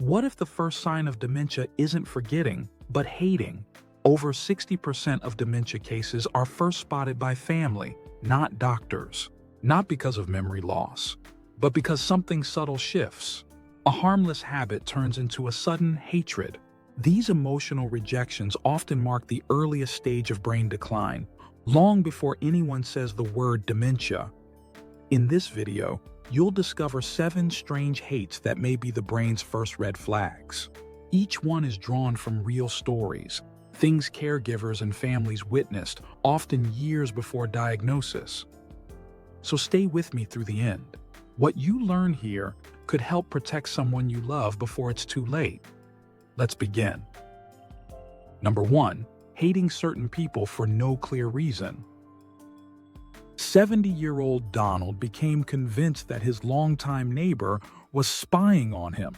What if the first sign of dementia isn't forgetting, but hating? Over 60% of dementia cases are first spotted by family, not doctors. Not because of memory loss, but because something subtle shifts. A harmless habit turns into a sudden hatred. These emotional rejections often mark the earliest stage of brain decline, long before anyone says the word dementia. In this video, you'll discover 7 strange hates that may be the brain's first red flags. Each one is drawn from real stories, things caregivers and families witnessed, often years before diagnosis. So stay with me through the end. What you learn here could help protect someone you love before it's too late. Let's begin. Number 1. Hating certain people for no clear reason. 70-year-old Donald became convinced that his longtime neighbor was spying on him.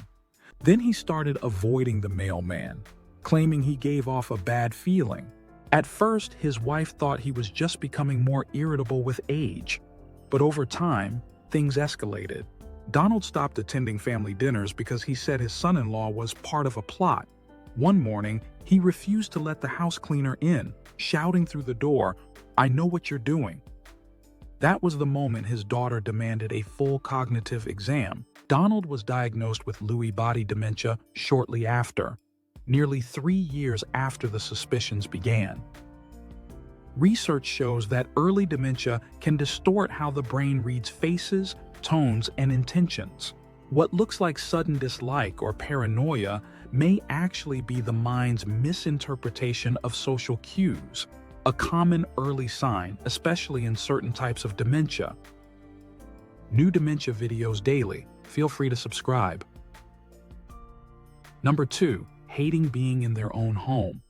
Then he started avoiding the mailman, claiming he gave off a bad feeling. At first, his wife thought he was just becoming more irritable with age. But over time, things escalated. Donald stopped attending family dinners because he said his son-in-law was part of a plot. One morning, he refused to let the house cleaner in, shouting through the door, "I know what you're doing." That was the moment his daughter demanded a full cognitive exam. Donald was diagnosed with Lewy body dementia shortly after, nearly 3 years after the suspicions began. Research shows that early dementia can distort how the brain reads faces, tones, and intentions. What looks like sudden dislike or paranoia may actually be the mind's misinterpretation of social cues, a common early sign, especially in certain types of dementia. New dementia videos daily. Feel free to subscribe. Number 2. Hating being in their own home.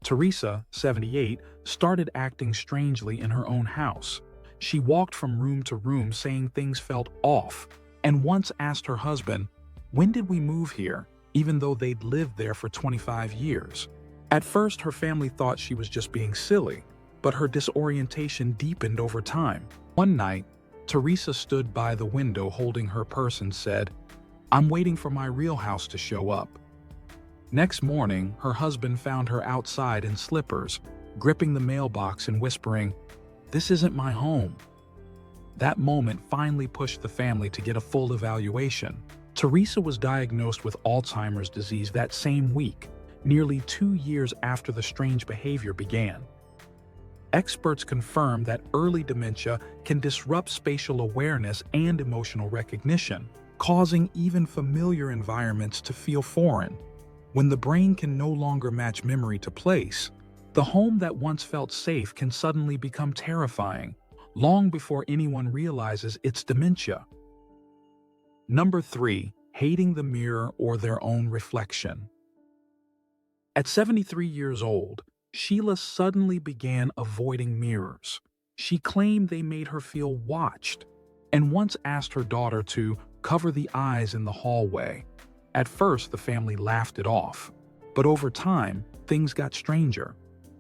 Teresa, 78, started acting strangely in her own house. She walked from room to room saying things felt off, and once asked her husband, "When did we move here?" even though they'd lived there for 25 years. At first, her family thought she was just being silly, but her disorientation deepened over time. One night, Teresa stood by the window holding her purse and said, "I'm waiting for my real house to show up." Next morning, her husband found her outside in slippers, gripping the mailbox and whispering, "This isn't my home." That moment finally pushed the family to get a full evaluation. Teresa was diagnosed with Alzheimer's disease that same week, nearly 2 years after the strange behavior began. Experts confirm that early dementia can disrupt spatial awareness and emotional recognition, causing even familiar environments to feel foreign. When the brain can no longer match memory to place, the home that once felt safe can suddenly become terrifying, long before anyone realizes it's dementia. Number 3. Hating the mirror or their own reflection. At 73 years old, Sheila suddenly began avoiding mirrors. She claimed they made her feel watched, and once asked her daughter to cover the eyes in the hallway. At first, the family laughed it off, but over time, things got stranger.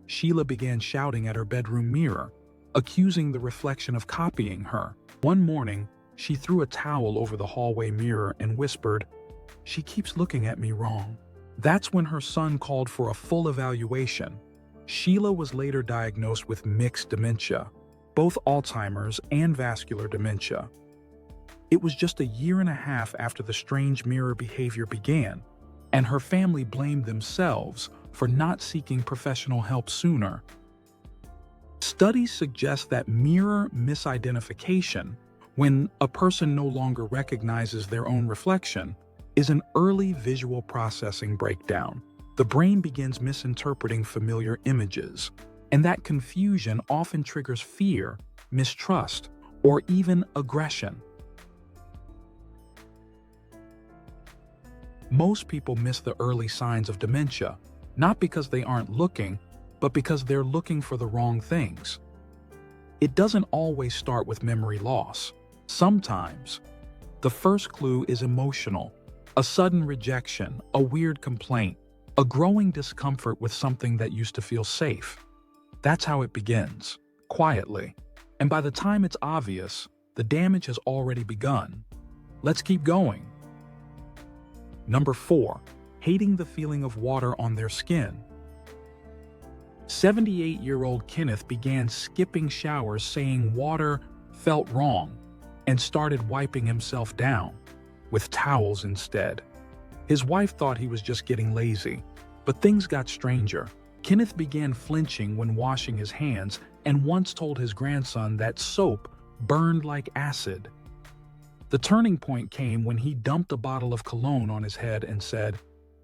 Sheila began shouting at her bedroom mirror, accusing the reflection of copying her. One morning, she threw a towel over the hallway mirror and whispered, "She keeps looking at me wrong." That's when her son called for a full evaluation. Sheila was later diagnosed with mixed dementia, both Alzheimer's and vascular dementia. It was just a year and a half after the strange mirror behavior began, and her family blamed themselves for not seeking professional help sooner. Studies suggest that mirror misidentification, when a person no longer recognizes their own reflection, is an early visual processing breakdown. The brain begins misinterpreting familiar images, and that confusion often triggers fear, mistrust, or even aggression. Most people miss the early signs of dementia, not because they aren't looking, but because they're looking for the wrong things. It doesn't always start with memory loss. Sometimes, the first clue is emotional, a sudden rejection, a weird complaint, a growing discomfort with something that used to feel safe. That's how it begins, quietly. And by the time it's obvious, the damage has already begun. Let's keep going. Number 4. Hating the feeling of water on their skin. 78-year-old Kenneth began skipping showers saying water felt wrong and started wiping himself down with towels instead. His wife thought he was just getting lazy, but things got stranger. Kenneth began flinching when washing his hands and once told his grandson that soap burned like acid. The turning point came when he dumped a bottle of cologne on his head and said,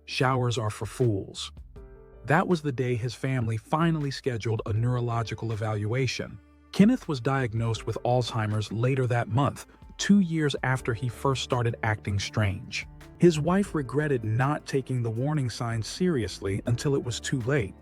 "Showers are for fools." That was the day his family finally scheduled a neurological evaluation. Kenneth was diagnosed with Alzheimer's later that month, 2 years after he first started acting strange. His wife regretted not taking the warning signs seriously until it was too late.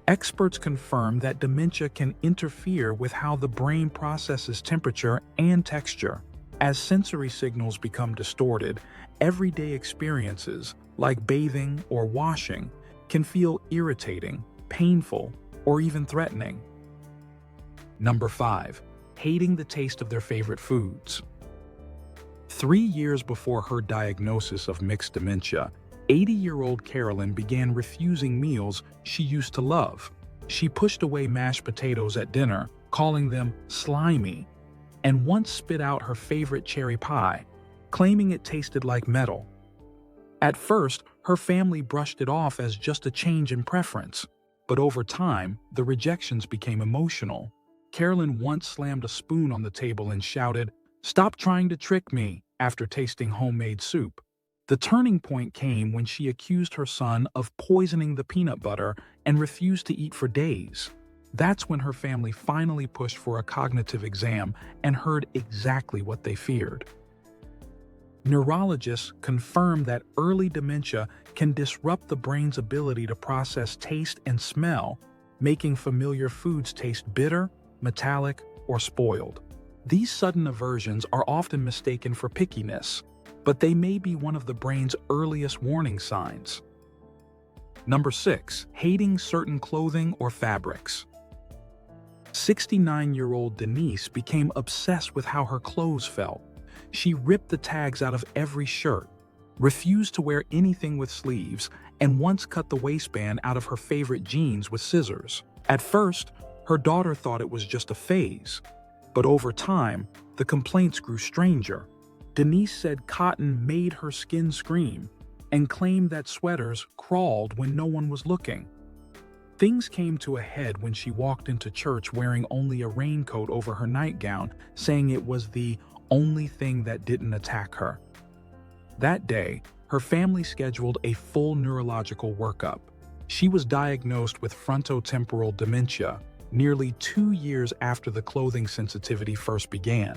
Experts confirm that dementia can interfere with how the brain processes temperature and texture. As sensory signals become distorted, everyday experiences, like bathing or washing, can feel irritating, painful, or even threatening. Number 5. Hating the taste of their favorite foods. 3 years before her diagnosis of mixed dementia, 80-year-old Carolyn began refusing meals she used to love. She pushed away mashed potatoes at dinner, calling them slimy, and once spit out her favorite cherry pie, claiming it tasted like metal. At first, her family brushed it off as just a change in preference, but over time, the rejections became emotional. Carolyn once slammed a spoon on the table and shouted, "Stop trying to trick me," after tasting homemade soup. The turning point came when she accused her son of poisoning the peanut butter and refused to eat for days. That's when her family finally pushed for a cognitive exam and heard exactly what they feared. Neurologists confirm that early dementia can disrupt the brain's ability to process taste and smell, making familiar foods taste bitter, metallic, or spoiled. These sudden aversions are often mistaken for pickiness, but they may be one of the brain's earliest warning signs. Number 6. Hating certain clothing or fabrics. 69-year-old Denise became obsessed with how her clothes felt. She ripped the tags out of every shirt, refused to wear anything with sleeves, and once cut the waistband out of her favorite jeans with scissors. At first, her daughter thought it was just a phase, but over time, the complaints grew stranger. Denise said cotton made her skin scream and claimed that sweaters crawled when no one was looking. Things came to a head when she walked into church wearing only a raincoat over her nightgown, saying it was the only thing that didn't attack her. That day, her family scheduled a full neurological workup. She was diagnosed with frontotemporal dementia nearly 2 years after the clothing sensitivity first began.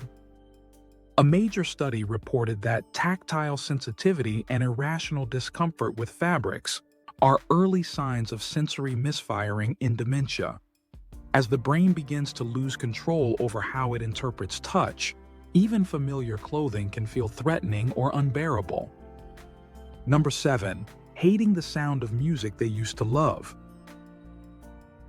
A major study reported that tactile sensitivity and irrational discomfort with fabrics are early signs of sensory misfiring in dementia. As the brain begins to lose control over how it interprets touch, even familiar clothing can feel threatening or unbearable. Number 7. Hating the sound of music they used to love.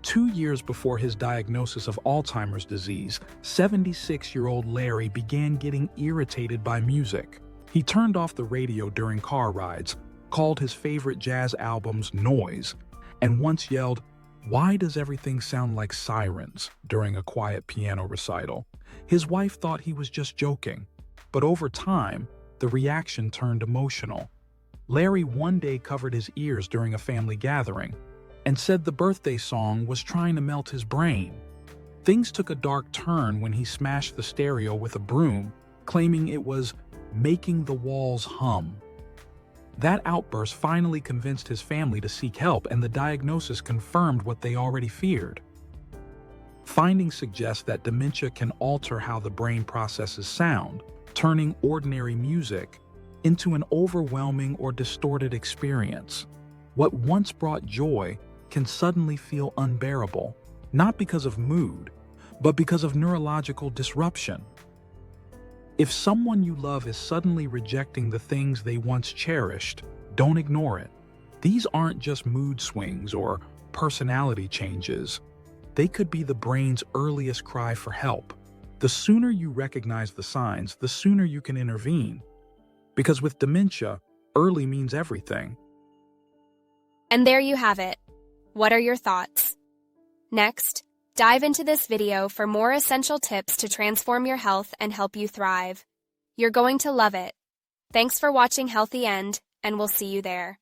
2 years before his diagnosis of Alzheimer's disease, 76-year-old Larry began getting irritated by music. He turned off the radio during car rides, called his favorite jazz albums noise, and once yelled, "Why does everything sound like sirens?" during a quiet piano recital. His wife thought he was just joking, but over time, the reaction turned emotional. Larry one day covered his ears during a family gathering and said the birthday song was trying to melt his brain. Things took a dark turn when he smashed the stereo with a broom, claiming it was making the walls hum. That outburst finally convinced his family to seek help, and the diagnosis confirmed what they already feared. Findings suggest that dementia can alter how the brain processes sound, turning ordinary music into an overwhelming or distorted experience. What once brought joy can suddenly feel unbearable, not because of mood, but because of neurological disruption. If someone you love is suddenly rejecting the things they once cherished, don't ignore it. These aren't just mood swings or personality changes. They could be the brain's earliest cry for help. The sooner you recognize the signs, the sooner you can intervene. Because with dementia, Early means everything. And there you have it. What are your thoughts? Next, dive into this video for more essential tips to transform your health and help you thrive. You're going to love it. Thanks for watching Healthy End, and we'll see you there.